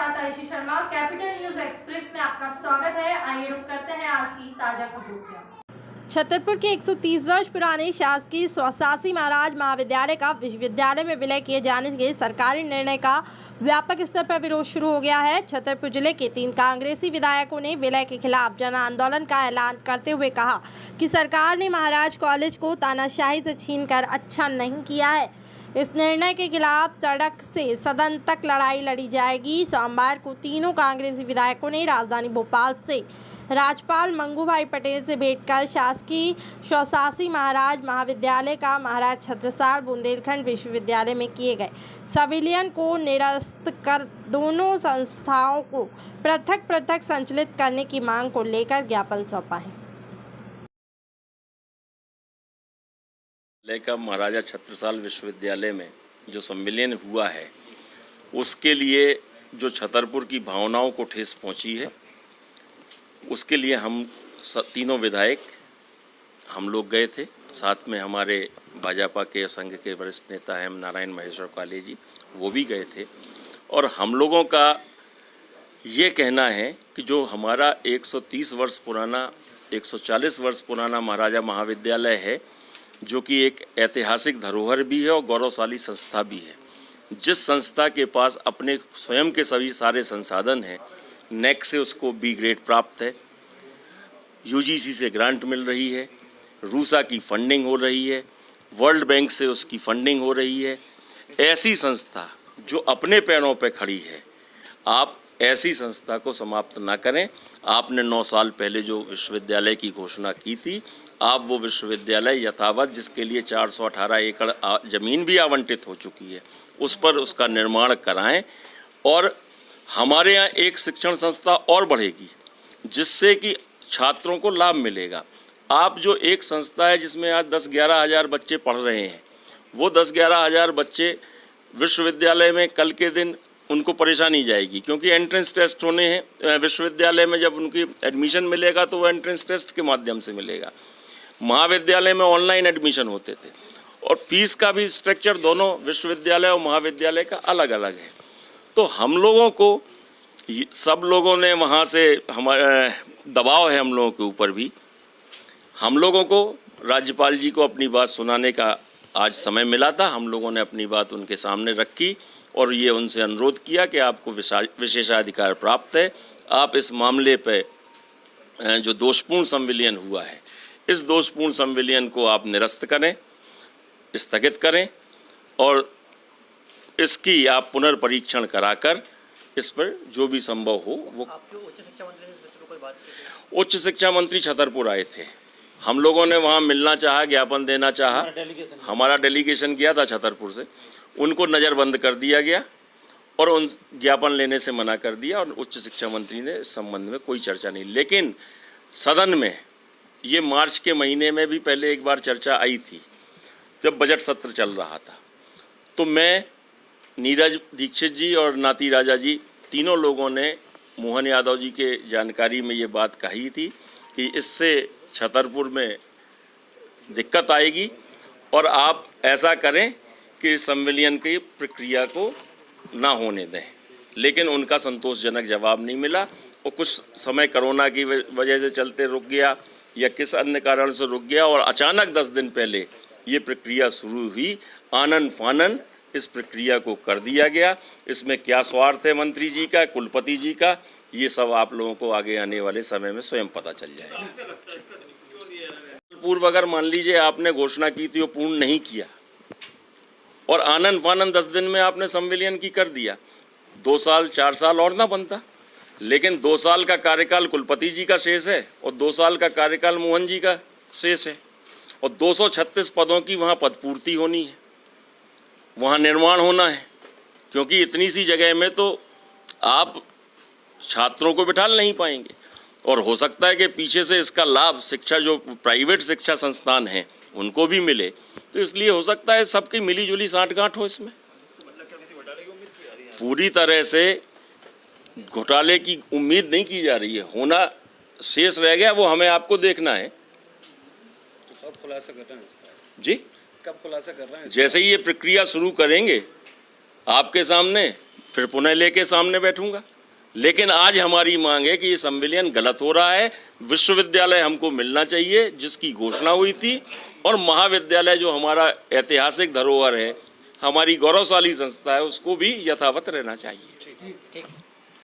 साथ आयुषी शर्मा और capital news express में आपका स्वागत है। आइए रुक करते हैं आज की ताजा खबरों की। छतरपुर के 130 वर्ष पुराने शासकीय स्वासासी महाराज महाविद्यालय का विश्वविद्यालय में विलय किए जाने के सरकारी निर्णय का व्यापक स्तर पर विरोध शुरू हो गया है। छतरपुर जिले के 3 कांग्रेसी विधायकों ने विलय के खिलाफ जन आंदोलन का ऐलान करते हुए कहा कि सरकार ने महाराज कॉलेज को तानाशाही से छीनकर अच्छा नहीं किया है। इस निर्णय के खिलाफ सड़क से सदन तक लड़ाई लड़ी जाएगी। सोमवार को तीनों कांग्रेसी विधायकों ने राजधानी भोपाल से राज्यपाल मंगूभाई पटेल से भेंट कर शासकीय स्वासासी महाराज महाविद्यालय का महाराज छत्रसाल बुंदेलखंड विश्वविद्यालय में किए गए संविलियन को निरस्त कर दोनों संस्थाओं को पृथक पृथक संचालित करने की मांग को लेकर ज्ञापन सौंपा है। का महाराजा छत्रसाल विश्वविद्यालय में जो सम्मेलन हुआ है उसके लिए जो छतरपुर की भावनाओं को ठेस पहुंची है, उसके लिए हम तीनों विधायक हम लोग गए थे। साथ में हमारे भाजपा के संघ के वरिष्ठ नेता एम नारायण महेश्वर काले जी, वो भी गए थे। और हम लोगों का ये कहना है कि जो हमारा 130 वर्ष पुराना 140 वर्ष पुराना महाराजा महाविद्यालय है, जो कि एक ऐतिहासिक धरोहर भी है और गौरवशाली संस्था भी है, जिस संस्था के पास अपने स्वयं के सभी सारे संसाधन हैं, नेक से उसको बी ग्रेड प्राप्त है, यूजीसी से ग्रांट मिल रही है, रूसा की फंडिंग हो रही है, वर्ल्ड बैंक से उसकी फंडिंग हो रही है, ऐसी संस्था जो अपने पैरों पर खड़ी है, आप ऐसी संस्था को समाप्त ना करें। आपने 9 साल पहले जो विश्वविद्यालय की घोषणा की थी, आप वो विश्वविद्यालय यथावत, जिसके लिए 418 एकड़ ज़मीन भी आवंटित हो चुकी है, उस पर उसका निर्माण कराएं। और हमारे यहाँ एक शिक्षण संस्था और बढ़ेगी, जिससे कि छात्रों को लाभ मिलेगा। आप जो एक संस्था है जिसमें आज 10-11 हज़ार बच्चे पढ़ रहे हैं, वो 10-11 हज़ार बच्चे विश्वविद्यालय में कल के दिन उनको परेशानी जाएगी, क्योंकि एंट्रेंस टेस्ट होने हैं विश्वविद्यालय में। जब उनकी एडमिशन मिलेगा तो वो एंट्रेंस टेस्ट के माध्यम से मिलेगा। महाविद्यालय में ऑनलाइन एडमिशन होते थे और फीस का भी स्ट्रक्चर दोनों विश्वविद्यालय और महाविद्यालय का अलग अलग है। तो हम लोगों को सब लोगों ने वहाँ से हमारा दबाव है हम लोगों के ऊपर भी। हम लोगों को राज्यपाल जी को अपनी बात सुनाने का आज समय मिला था। हम लोगों ने अपनी बात उनके सामने रखी और ये उनसे अनुरोध किया कि आपको विशेषाधिकार प्राप्त है, आप इस मामले पे जो दोषपूर्ण संविलियन हुआ है, इस दोषपूर्ण संविलियन को आप निरस्त करें, स्थगित करें और इसकी आप पुनर्परीक्षण कराकर इस पर जो भी संभव हो वो। उच्च शिक्षा मंत्री ने इस विषय पर कोई बात की? उच्च शिक्षा मंत्री छतरपुर आए थे, हम लोगों ने वहाँ मिलना चाहा, ज्ञापन देना चाहा, हमारा डेलीगेशन किया था छतरपुर से, उनको नज़रबंद कर दिया गया और उन ज्ञापन लेने से मना कर दिया और उच्च शिक्षा मंत्री ने इस संबंध में कोई चर्चा नहीं। लेकिन सदन में ये मार्च के महीने में भी पहले एक बार चर्चा आई थी, जब बजट सत्र चल रहा था, तो मैं, नीरज दीक्षित जी और नाती राजा जी, तीनों लोगों ने मोहन यादव जी के जानकारी में ये बात कही थी कि इससे छतरपुर में दिक्कत आएगी और आप ऐसा करें कि संविलियन की प्रक्रिया को ना होने दें। लेकिन उनका संतोषजनक जवाब नहीं मिला और कुछ समय कोरोना की वजह से चलते रुक गया या किस अन्य कारण से रुक गया और अचानक 10 दिन पहले ये प्रक्रिया शुरू हुई। आनन फानन इस प्रक्रिया को कर दिया गया। इसमें क्या स्वार्थ है मंत्री जी का, कुलपति जी का, ये सब आप लोगों को आगे आने वाले समय में स्वयं पता चल जाएगा। पूर्व अगर मान लीजिए आपने घोषणा की थी, वो पूर्ण नहीं किया और आनन फानन 10 दिन में आपने संविलियन की कर दिया, 2 साल 4 साल और ना बनता। लेकिन 2 साल का कार्यकाल कुलपति जी का शेष है और 2 साल का कार्यकाल मोहन जी का शेष है और 236 पदों की वहाँ पदपूर्ति होनी है, वहाँ निर्माण होना है, क्योंकि इतनी सी जगह में तो आप छात्रों को बिठा नहीं पाएंगे और हो सकता है कि पीछे से इसका लाभ शिक्षा जो प्राइवेट शिक्षा संस्थान हैं उनको भी मिले। तो इसलिए हो सकता है सबकी मिली जुली साठगांठ हो इसमें। पूरी तरह से घोटाले की उम्मीद नहीं की जा रही है, होना शेष रह गया, वो हमें आपको देखना है। तो कब खुलासा कर रहे हैं जी? कब खुलासा कर रहे हैं? जैसे ही ये प्रक्रिया शुरू करेंगे आपके सामने फिर पुनः लेके सामने बैठूंगा। लेकिन आज हमारी मांग है कि ये संविलियन गलत हो रहा है, विश्वविद्यालय हमको मिलना चाहिए जिसकी घोषणा हुई थी, और महाविद्यालय जो हमारा ऐतिहासिक धरोहर है, हमारी गौरवशाली संस्था है, उसको भी यथावत रहना चाहिए। ठीक।